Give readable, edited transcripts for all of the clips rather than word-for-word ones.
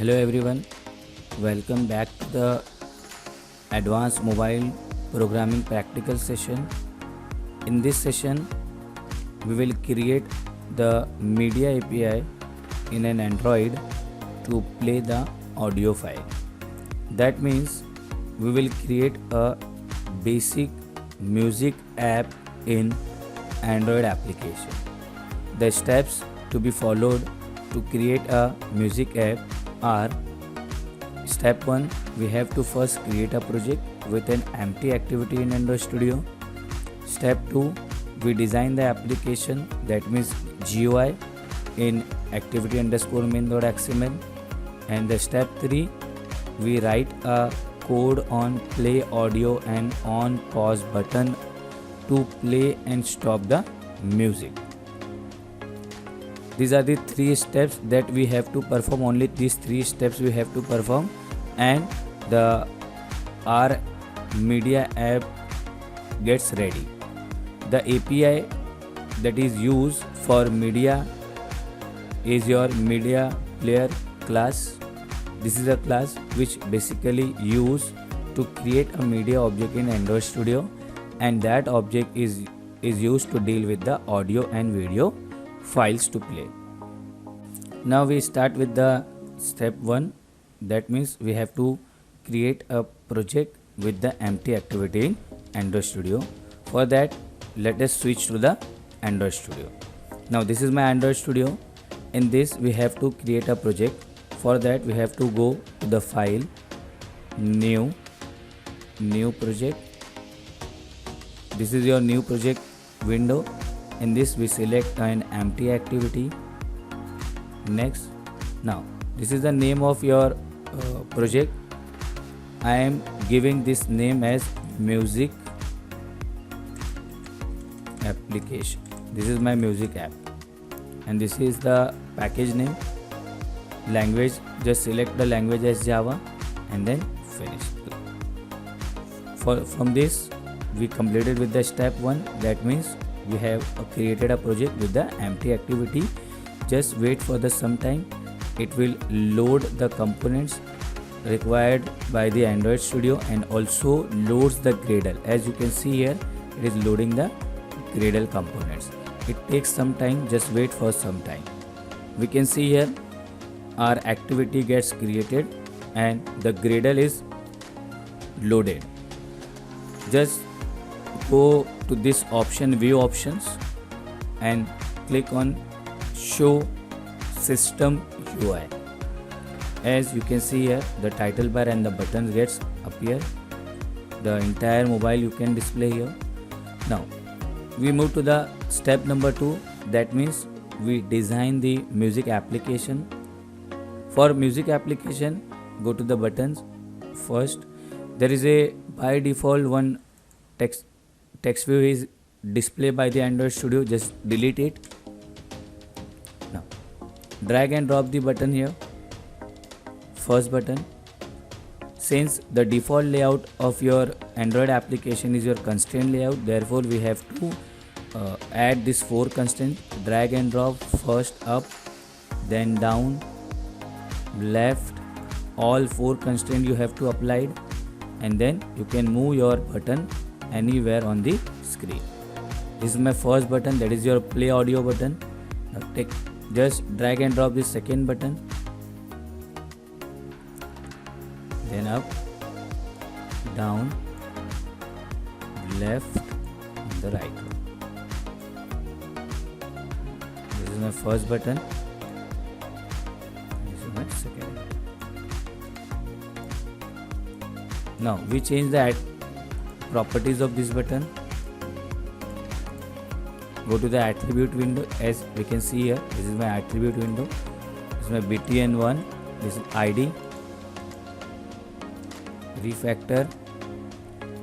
Hello everyone, welcome back to the Advanced Mobile Programming Practical session. In this session, we will create the Media API in an Android to play the audio file. That means we will create a basic music app in Android application. The steps to be followed to create a music app are: step 1, we have to first create a project with an empty activity in Android Studio. Step 2, we design the application, that means GUI, in activity_main.xml. And the step 3, we write a code on play audio and on pause button to play and stop the music. These are the 3 steps that we have to perform. Only these 3 steps we have to perform, and our media app gets ready. The API that is used for media is your media player class. This is a class which basically used to create a media object in Android Studio, and that object is used to deal with the audio and video files to play. Now we start with the step 1. That means we have to create a project with the empty activity in Android Studio. For that, let us switch to the Android Studio. Now this is my Android Studio. In this we have to create a project. For that we have to go to the file, new project. This is your new project window. In this we select an empty activity. Next. Now this is the name of your project. I am giving this name as music application. This is my music app, and this is the package name. Language, just select the language as Java and then finish. From this we completed with the step 1. That means we have created a project with the empty activity. Just wait for some time. It will load the components required by the Android Studio and also loads the Gradle. As you can see here, it is loading the Gradle components. It takes some time. Just wait for some time. We can see here our activity gets created and the Gradle is loaded. Just go to this option, view options, and click on show system UI. As you can see here, the title bar and the buttons gets appear. The entire mobile you can display here. Now we move to the step number 2. That means we design the music application. For music application, go to the buttons. First, there is a by default one text view is displayed by the Android Studio. Just delete it. Now drag and drop the button here. First button. Since the default layout of your Android application is your constraint layout, therefore we have to add this 4 constraints. Drag and drop. First up, then down, left. All 4 constraints you have to apply, and then you can move your button anywhere on the screen. This is my first button, that is your play audio button. Now just drag and drop the second button, then up, down, left, and the right. This is my first button. This is my second. Now we change the properties of this button. Go to the attribute window. As we can see here, this is my attribute window. This is my btn1. This is ID. Refactor.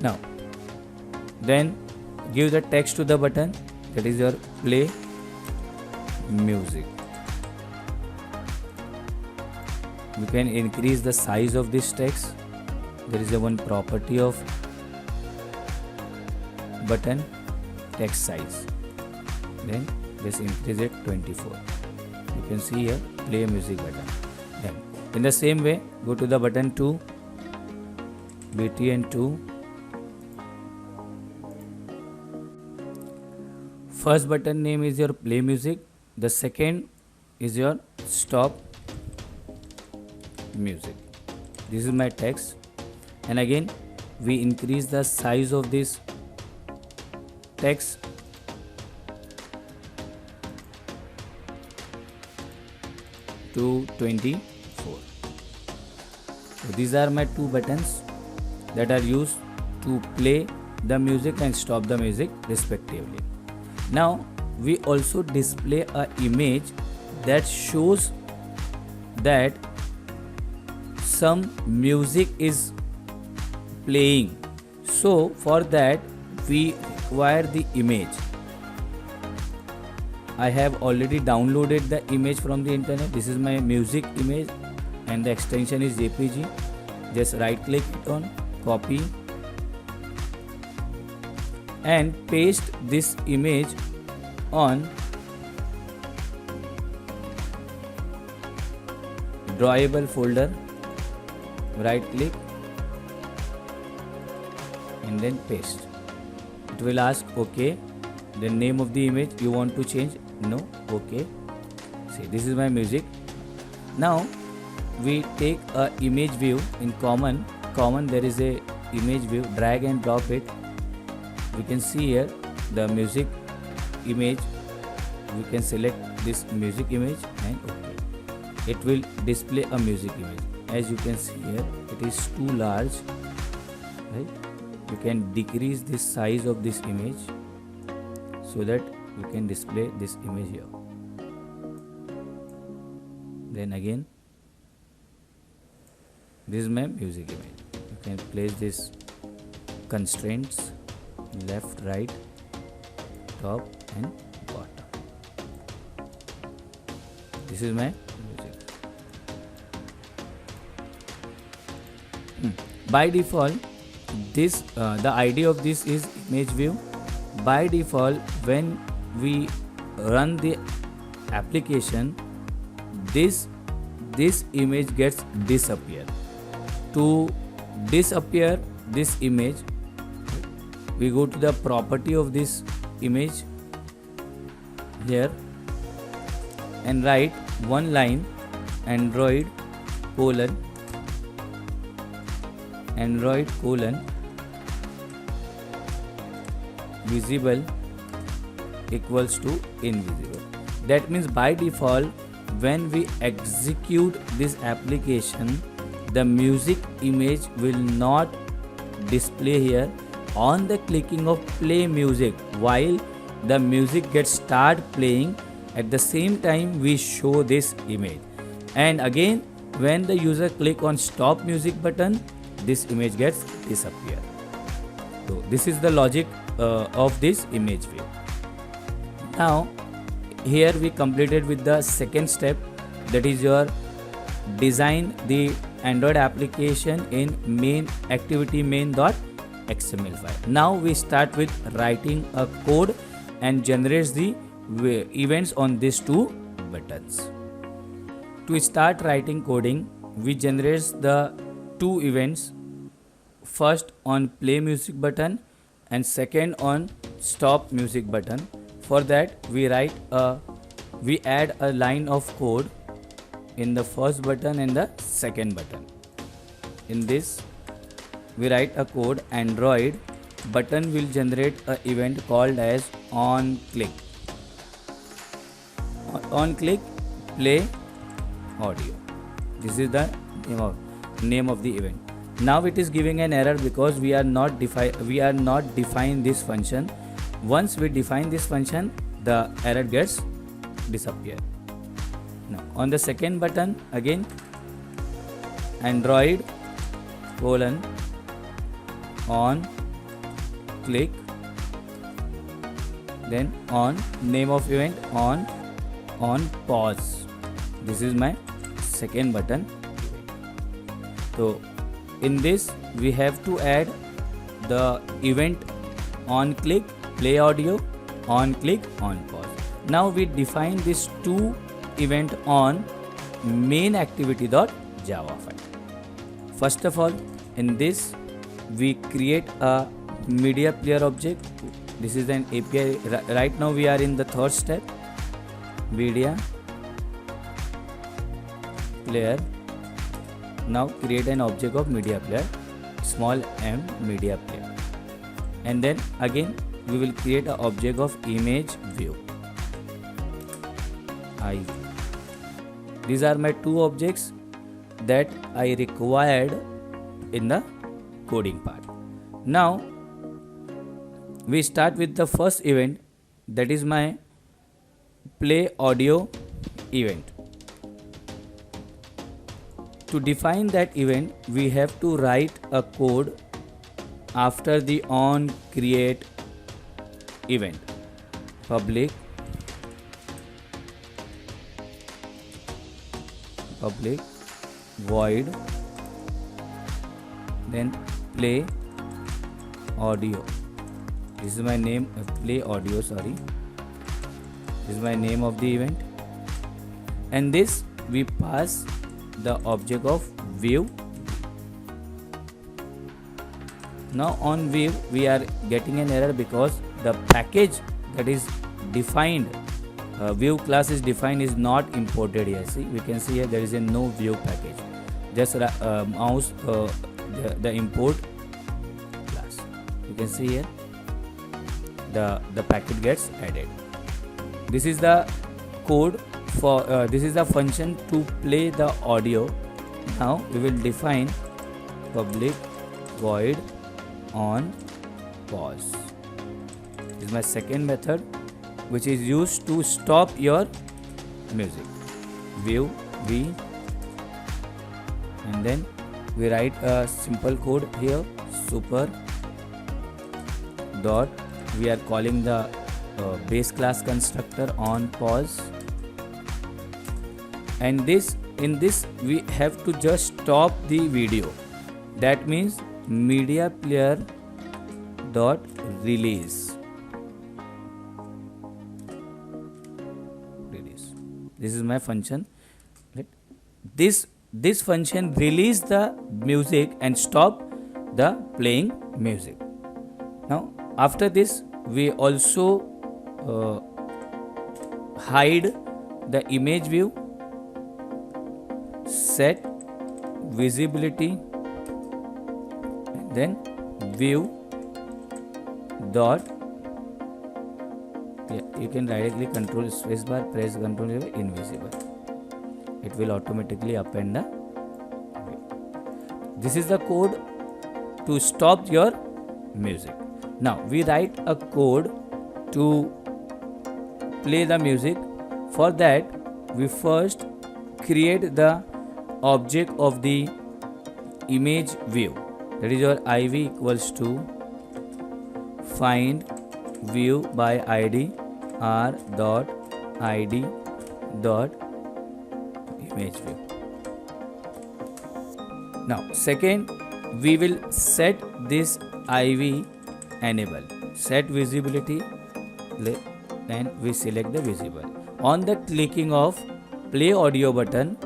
Now then give the text to the button, that is your play music. You can increase the size of this text. There is a one property of button, text size. Then just increase it 24. You can see here play music button. Then In the same way, go to the button 2, BTN 2. First button name is your play music. The second is your stop music. This is my text. And again, we increase the size of this text to 24. So these are my two buttons that are used to play the music and stop the music respectively. Now we also display a image that shows that some music is playing. So for that we require the image. I have already downloaded the image from the internet. This is my music image and the extension is JPG. Just right click it on, copy and paste this image on drawable folder. Right click and then paste. It will ask OK. The name of the image you want to change, no, OK. See, this is my music. Now we take a image view in common. There is a image view, drag and drop it. We can see here the music image. We can select this music image and OK. It will display a music image. As you can see here, it is too large, right? You can decrease the size of this image so that you can display this image here. Then again, this is my music image. You can place this constraints left, right, top and bottom. This is my music. By default, this the idea of this is image view. By default, when we run the application, this image gets disappear. To disappear this image, we go to the property of this image here and write one line Android colon visible equals to invisible. That means by default, when we execute this application, the music image will not display here on the clicking of play music. While the music gets start playing, at the same time we show this image. And again, when the user click on stop music button, this image gets disappear. So this is the logic of this image view. Now here we completed with the second step, that is your design the Android application in main activity main.xml file. Now we start with writing a code and generates the events on these two buttons. To start writing coding, we generate the two events, first on play music button and second on stop music button. For that we add a line of code in the first button and the second button. In this we write a code. Android button will generate an event called as on click. On click play audio. This is the name of the event. Now it is giving an error because we are not define this function. Once we define this function, the error gets disappear. Now on the second button, again Android colon on click, then on name of event on pause. This is my second button. So in this we have to add the event on click play audio, on click on pause. Now we define this two event on main activity dot Java file. First of all, in this we create a media player object. This is an API. Right now we are in the third step, media player. Now create an object of media player, small m media player, and then again we will create an object of image view. These are my two objects that I required in the coding part. Now we start with the first event, that is my play audio event. To define that event, we have to write a code after the on create event. Public void, then play audio. This is my name, play audio, sorry. This is my name of the event, and this we pass the object of view. Now on view we are getting an error because the package that is defined, view class is defined, is not imported here. See, we can see here there is a no view package. Just mouse the import class. You can see here the packet gets added. This is the code for this is the function to play the audio. Now we will define public void on pause. This is my second method, which is used to stop your music. View v, and then we write a simple code here, super dot, we are calling the base class constructor on pause, and in this we have to just stop the video. That means media player dot release. This is my function. This function release the music and stop the playing music. Now after this we also hide the image view, set visibility, and then view dot, you can directly control spacebar, press control invisible. It will automatically append the view. This is the code to stop your music. Now we write a code to play the music. For that we first create the object of the image view, that is your iv equals to find view by id r dot id dot image view. Now second we will set this iv enable, set visibility, and we select the visible. On the clicking of play audio button,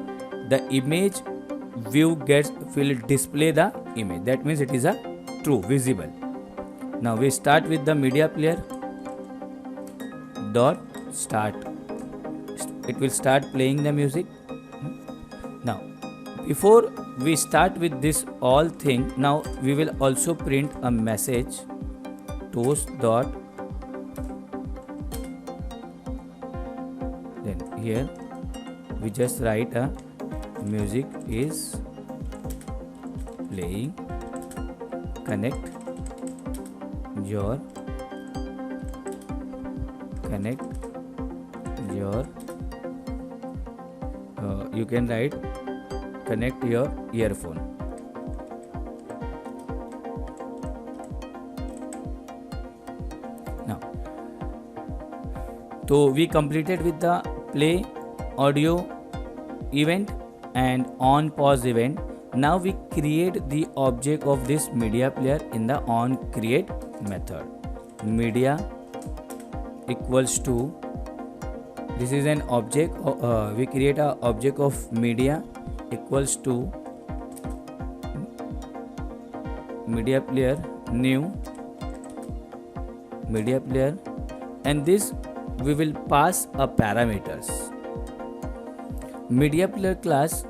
the image view will display the image. That means it is a true visible. Now we start with the media player dot start. It will start playing the music. Now before we start with this all thing, now we will also print a message, toast dot, then here we just write a music is playing, connect your you can write connect your earphone. Now so we completed with the play audio event and on pause event. Now we create the object of this media player in the on create method. Media equals to, this is an object, we create a object of media equals to media player, new media player, and this we will pass a parameters. Media player class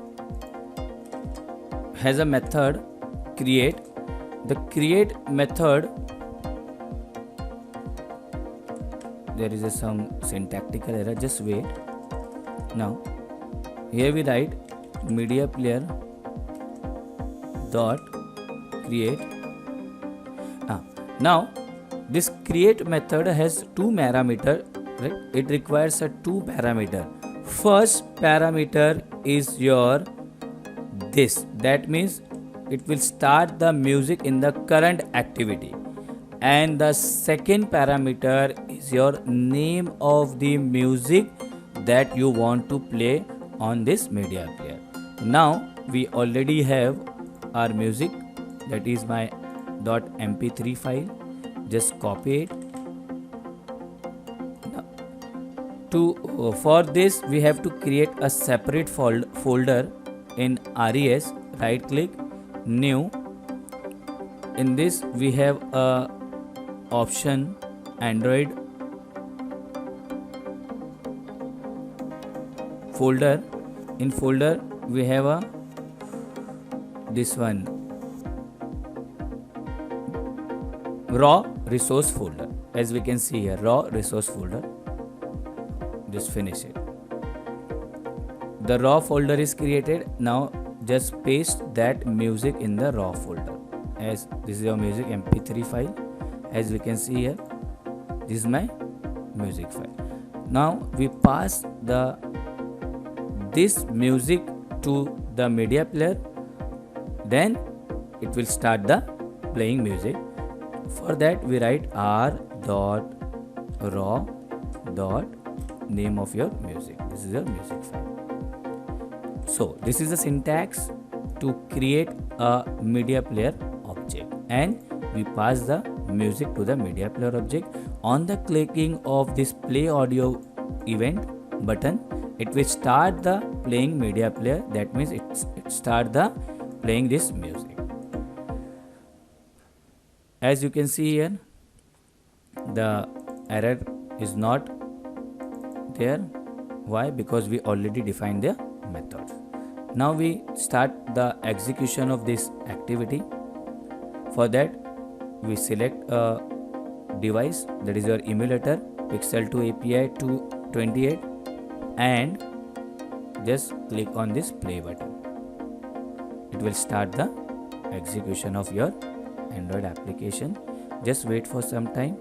has a method create. The create method, there is some syntactical error, just wait. Now here we write media player dot create. Now this create method has two parameter, right? It requires a two parameter. First parameter is your this, that means it will start the music in the current activity, and the second parameter is your name of the music that you want to play on this media player. Now we already have our music, that is my .mp3 file. Just copy it. For this we have to create a separate folder in res. Right click, new. In this we have a option Android folder. In folder we have a this one raw resource folder. As we can see here, raw resource folder. Just finish it. The raw folder is created. Now just paste that music in the raw folder. As this is your music mp3 file. As we can see here, this is my music file. Now we pass this music to the media player, then it will start the playing music. For that we write r.raw.name of your music. This is your music file. So this is the syntax to create a media player object, and we pass the music to the media player object. On the clicking of this play audio event button, it will start the playing media player. That means it start the playing this music. As you can see here, the error is not there. Why? Because we already defined the method. Now we start the execution of this activity. For that we select a device, that is your emulator, Pixel 2 API 228, and just click on this play button. It will start the execution of your Android application. Just wait for some time.